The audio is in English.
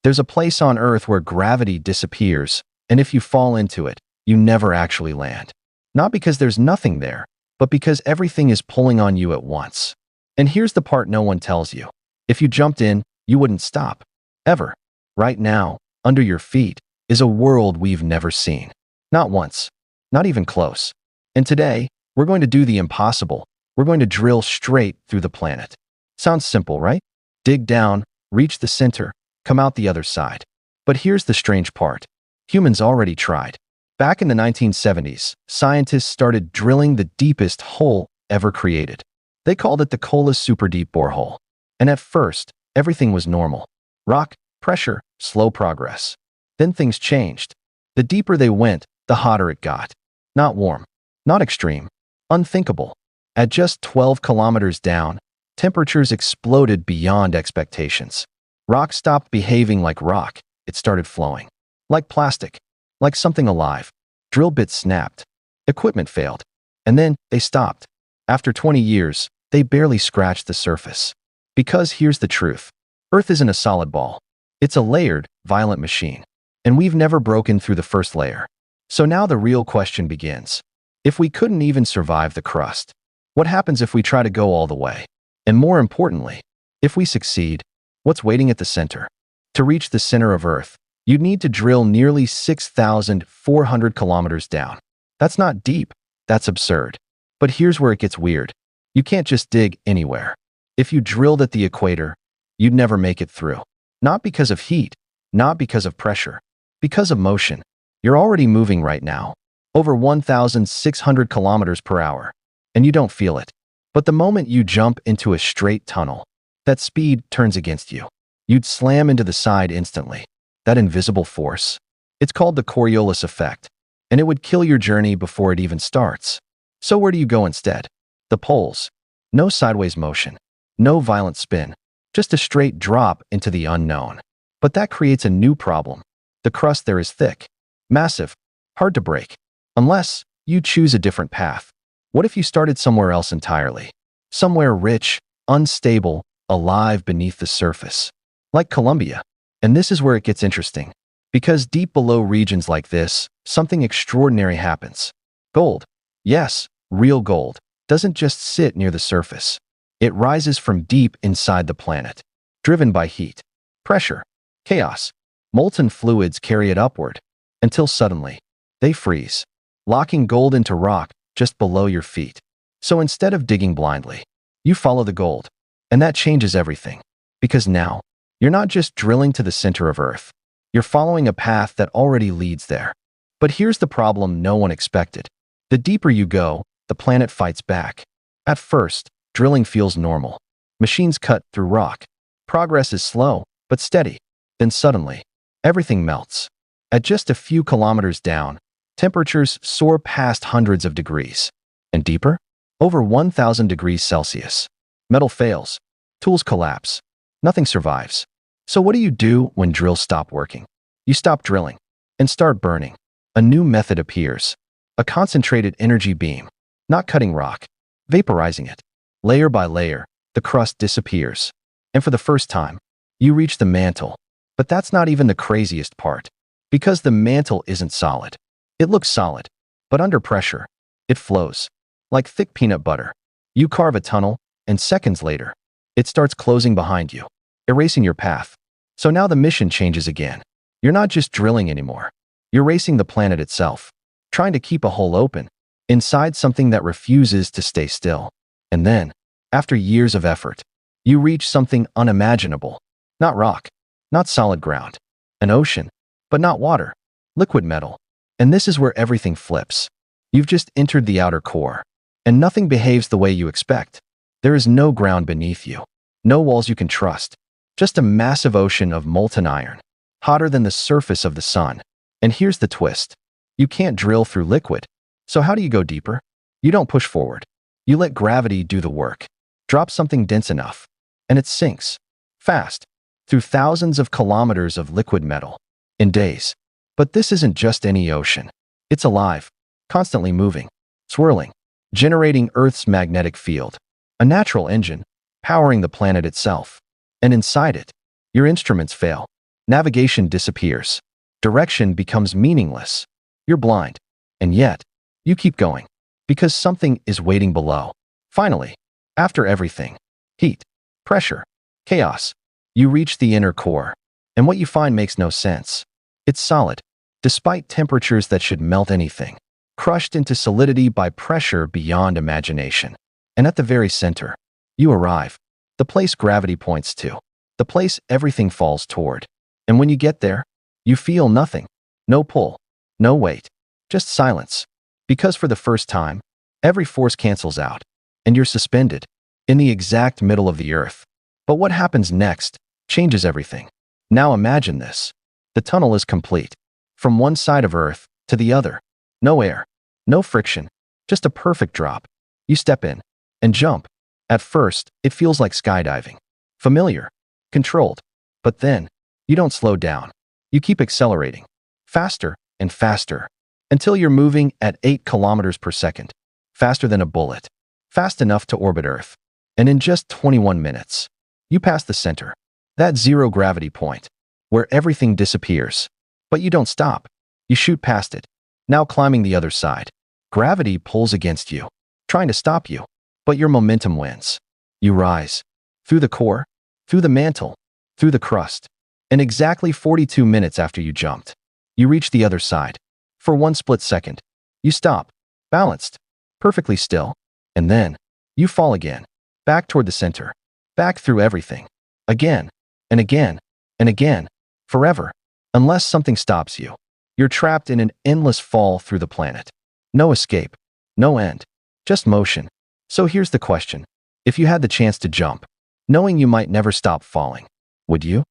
There's a place on Earth where gravity disappears, and if you fall into it, you never actually land. Not because there's nothing there, but because everything is pulling on you at once. And here's the part no one tells you. If you jumped in, you wouldn't stop. Ever. Right now, under your feet, is a world we've never seen. Not once. Not even close. And today, we're going to do the impossible. We're going to drill straight through the planet. Sounds simple, right? Dig down, reach the center, come out the other side. But here's the strange part. Humans already tried. Back in the 1970s, scientists started drilling the deepest hole ever created. They called it the Kola Super Deep Borehole. And at first, everything was normal. Rock, pressure, slow progress. Then things changed. The deeper they went, the hotter it got. Not warm. Not extreme. Unthinkable. At just 12 kilometers down, temperatures exploded beyond expectations. Rock stopped behaving like rock. It started flowing. Like plastic. Like something alive. Drill bits snapped. Equipment failed. And then they stopped. After 20 years, they barely scratched the surface. Because here's the truth. Earth isn't a solid ball. It's a layered, violent machine. And we've never broken through the first layer. So now the real question begins. If we couldn't even survive the crust, what happens if we try to go all the way? And more importantly, if we succeed, what's waiting at the center? To reach the center of Earth, you'd need to drill nearly 6,400 kilometers down. That's not deep. That's absurd. But here's where it gets weird. You can't just dig anywhere. If you drilled at the equator, you'd never make it through. Not because of heat, not because of pressure, because of motion. You're already moving right now, over 1,600 kilometers per hour, and you don't feel it. But the moment you jump into a straight tunnel, that speed turns against you. You'd slam into the side instantly. That invisible force. It's called the Coriolis effect, and it would kill your journey before it even starts. So where do you go instead? The poles. No sideways motion. No violent spin. Just a straight drop into the unknown. But that creates a new problem. The crust there is thick. Massive. Hard to break. Unless you choose a different path. What if you started somewhere else entirely? Somewhere rich, unstable, alive beneath the surface. Like Colombia. And this is where it gets interesting. Because deep below regions like this, something extraordinary happens. Gold. Yes, real gold. Doesn't just sit near the surface. It rises from deep inside the planet. Driven by heat, pressure, chaos. Molten fluids carry it upward. Until suddenly, they freeze. Locking gold into rock just below your feet. So instead of digging blindly, you follow the gold. And that changes everything. Because now, you're not just drilling to the center of Earth. You're following a path that already leads there. But here's the problem no one expected. The deeper you go, the planet fights back. At first, drilling feels normal. Machines cut through rock. Progress is slow, but steady. Then suddenly, everything melts. At just a few kilometers down, temperatures soar past hundreds of degrees. And deeper? Over 1,000 degrees Celsius. Metal fails. Tools collapse. Nothing survives. So what do you do when drills stop working? You stop drilling and start burning. A new method appears. A concentrated energy beam. Not cutting rock. Vaporizing it. Layer by layer, the crust disappears. And for the first time, you reach the mantle. But that's not even the craziest part. Because the mantle isn't solid. It looks solid. But under pressure, it flows. Like thick peanut butter. You carve a tunnel, and seconds later, it starts closing behind you. Erasing your path. So now the mission changes again. You're not just drilling anymore. You're racing the planet itself. Trying to keep a hole open. Inside something that refuses to stay still. And then, after years of effort, you reach something unimaginable. Not rock. Not solid ground. An ocean. But not water. Liquid metal. And this is where everything flips. You've just entered the outer core. And nothing behaves the way you expect. There is no ground beneath you. No walls you can trust. Just a massive ocean of molten iron. Hotter than the surface of the sun. And here's the twist. You can't drill through liquid. So how do you go deeper? You don't push forward. You let gravity do the work. Drop something dense enough. And it sinks. Fast. Through thousands of kilometers of liquid metal. In days. But this isn't just any ocean. It's alive. Constantly moving. Swirling. Generating Earth's magnetic field. A natural engine. Powering the planet itself. And inside it, your instruments fail. Navigation disappears. Direction becomes meaningless. You're blind. And yet, you keep going. Because something is waiting below. Finally, after everything, heat, pressure, chaos, you reach the inner core. And what you find makes no sense. It's solid, despite temperatures that should melt anything. Crushed into solidity by pressure beyond imagination. And at the very center, you arrive. The place gravity points to. The place everything falls toward. And when you get there, you feel nothing. No pull. No weight. Just silence. Because for the first time, every force cancels out. And you're suspended. In the exact middle of the earth. But what happens next changes everything. Now imagine this. The tunnel is complete. From one side of Earth to the other. No air. No friction. Just a perfect drop. You step in. And jump. At first, it feels like skydiving. Familiar. Controlled. But then, you don't slow down. You keep accelerating. Faster and faster. Until you're moving at 8 kilometers per second. Faster than a bullet. Fast enough to orbit Earth. And in just 21 minutes, you pass the center. That zero gravity point. Where everything disappears. But you don't stop. You shoot past it. Now climbing the other side. Gravity pulls against you. Trying to stop you. But your momentum wins. You rise. Through the core. Through the mantle. Through the crust. And exactly 42 minutes after you jumped, you reach the other side. For one split second, you stop. Balanced. Perfectly still. And then, you fall again. Back toward the center. Back through everything. Again. And again. And again. Forever. Unless something stops you. You're trapped in an endless fall through the planet. No escape. No end. Just motion. So here's the question. If you had the chance to jump, knowing you might never stop falling, would you?